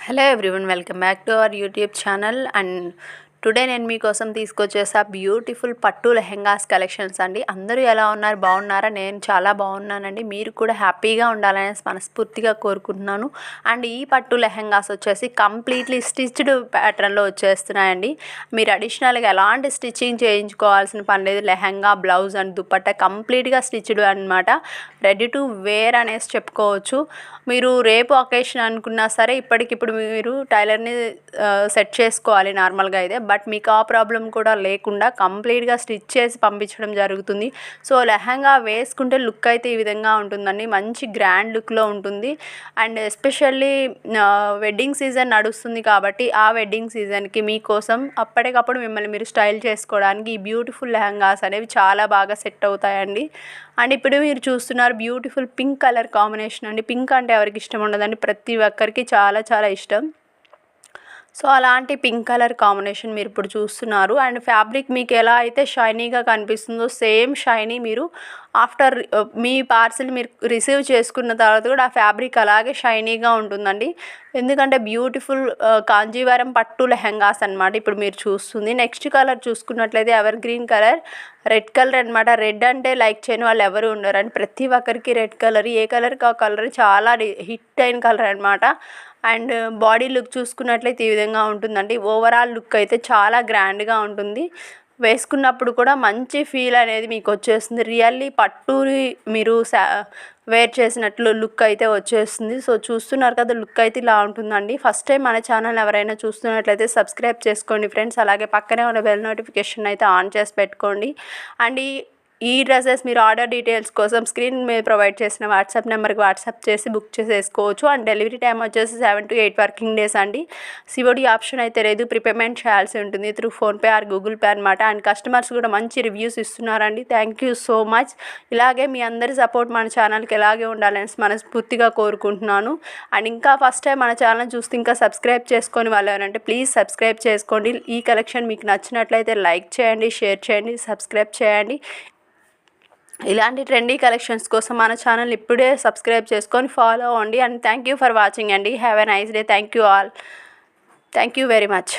Hello everyone, welcome back to our YouTube channel. And today నేను మీకోసం తీసుకొచ్చేసా beautiful పట్టు lehengas collections అండి. అందరూ ఎలా ఉన్నారు, బాగున్నారా? నేను చాలా బాగున్నానండి. మీరు కూడా హ్యాపీగా ఉండాలని మనస్ఫూర్తిగా కోరుకుంటున్నాను. అండ్ ఈ పట్టు లెహెంగాస్ వచ్చేసి కంప్లీట్లీ స్టిచ్డ్ ప్యాటర్న్లో వచ్చేస్తున్నాయండి. మీరు అడిషనల్గా ఎలాంటి స్టిచ్చింగ్ చేయించుకోవాల్సిన పని లేదు. లెహెంగా, బ్లౌజ్ అండ్ దుపట్టా కంప్లీట్గా స్టిచ్డ్ అనమాట. రెడీ టు వేర్ అనేసి చెప్పుకోవచ్చు. మీరు రేపు అకేషన్ అనుకున్నా సరే ఇప్పటికిప్పుడు మీరు టైలర్ని సెట్ చేసుకోవాలి నార్మల్గా అయితే. బట్ మీకు ఆ ప్రాబ్లం కూడా లేకుండా కంప్లీట్గా స్టిచ్ చేసి పంపించడం జరుగుతుంది. సో లెహంగా వేసుకుంటే లుక్ అయితే ఈ విధంగా ఉంటుందండి. మంచి గ్రాండ్ లుక్లో ఉంటుంది. అండ్ ఎస్పెషల్లీ వెడ్డింగ్ సీజన్ నడుస్తుంది కాబట్టి ఆ వెడ్డింగ్ సీజన్కి మీకోసం అప్పటికప్పుడు మిమ్మల్ని మీరు స్టైల్ చేసుకోవడానికి ఈ బ్యూటిఫుల్ లెహంగాస్ అనేవి చాలా బాగా సెట్ అవుతాయండి. అండ్ ఇప్పుడు మీరు చూస్తున్నారు బ్యూటిఫుల్ పింక్ కలర్ కాంబినేషన్ అండి. పింక్ అంటే ఎవరికి ఇష్టం ఉండదండి, ప్రతి ఒక్కరికి చాలా చాలా ఇష్టం. సో అలాంటి పింక్ కలర్ కాంబినేషన్ మీరు ఇప్పుడు చూస్తున్నారు. అండ్ ఫ్యాబ్రిక్ మీకు ఎలా అయితే షైనీగా కనిపిస్తుందో సేమ్ షైనీ మీరు ఆఫ్టర్ మీ పార్సిల్ మీరు రిసీవ్ చేసుకున్న తర్వాత కూడా ఆ ఫ్యాబ్రిక్ అలాగే షైనీగా ఉంటుందండి. ఎందుకంటే బ్యూటిఫుల్ కాంజీవరం పట్టు లెహెంగాస్ అనమాట ఇప్పుడు మీరు చూస్తుంది. నెక్స్ట్ కలర్ చూసుకున్నట్లయితే ever green colour, red colour అనమాట. రెడ్ అంటే లైక్ చేయని వాళ్ళు ఎవరు ఉండరు అండి. ప్రతి ఒక్కరికి రెడ్ కలర్, ఏ కలర్కి ఆ కలర్ చాలా హిట్ అయిన కలర్ అనమాట. అండ్ బాడీ లుక్ చూసుకున్నట్లయితే ఈ విధంగా ఉంటుందండి. ఓవరాల్ లుక్ అయితే చాలా గ్రాండ్గా ఉంటుంది. వేసుకున్నప్పుడు కూడా మంచి ఫీల్ అనేది మీకు వచ్చేస్తుంది. రియల్లీ పట్టుని మీరు వేర్ చేసినట్లు లుక్ అయితే వచ్చేస్తుంది. సో చూస్తున్నారు కదా, లుక్ అయితే ఇలా ఉంటుందండి. ఫస్ట్ టైం మన ఛానల్ ఎవరైనా చూస్తున్నట్లయితే సబ్స్క్రైబ్ చేసుకోండి ఫ్రెండ్స్. అలాగే పక్కనే ఉన్న బెల్ నోటిఫికేషన్ అయితే ఆన్ చేసి పెట్టుకోండి. అండ్ ఈ డ్రెస్సెస్ మీరు ఆర్డర్ డీటెయిల్స్ కోసం స్క్రీన్ మీద ప్రొవైడ్ చేసిన వాట్సాప్ నెంబర్కి వాట్సాప్ చేసి బుక్ చేసేసుకోవచ్చు. అండ్ డెలివరీ టైం వచ్చేసి 7 to 8 వర్కింగ్ డేస్ అండి. సిఓడి ఆప్షన్ అయితే లేదు, ప్రీపేమెంట్ చేయాల్సి ఉంటుంది through PhonePe are Google pay అనమాట. అండ్ కస్టమర్స్ కూడా మంచి రివ్యూస్ ఇస్తున్నారండి. Thank you so much. ఇలాగే మీ అందరి సపోర్ట్ మన ఛానల్కి ఎలాగే ఉండాలని మనస్ఫూర్తిగా కోరుకుంటున్నాను. అండ్ ఇంకా ఫస్ట్ టైం మన ఛానల్ చూస్తే ఇంకా సబ్స్క్రైబ్ చేసుకొని వాళ్ళు ఎవరంటే ప్లీజ్ సబ్స్క్రైబ్ చేసుకోండి. ఈ కలెక్షన్ మీకు నచ్చినట్లయితే లైక్ చేయండి, షేర్ చేయండి, సబ్స్క్రైబ్ చేయండి. ఇలాంటి ట్రెండీ కలెక్షన్స్ కోసం మన ఛానల్ ఇప్పుడే సబ్స్క్రైబ్ చేసుకొని ఫాలో అవ్వండి. And thank you for watching అండి. Have a nice day. Thank you all. Thank you very much.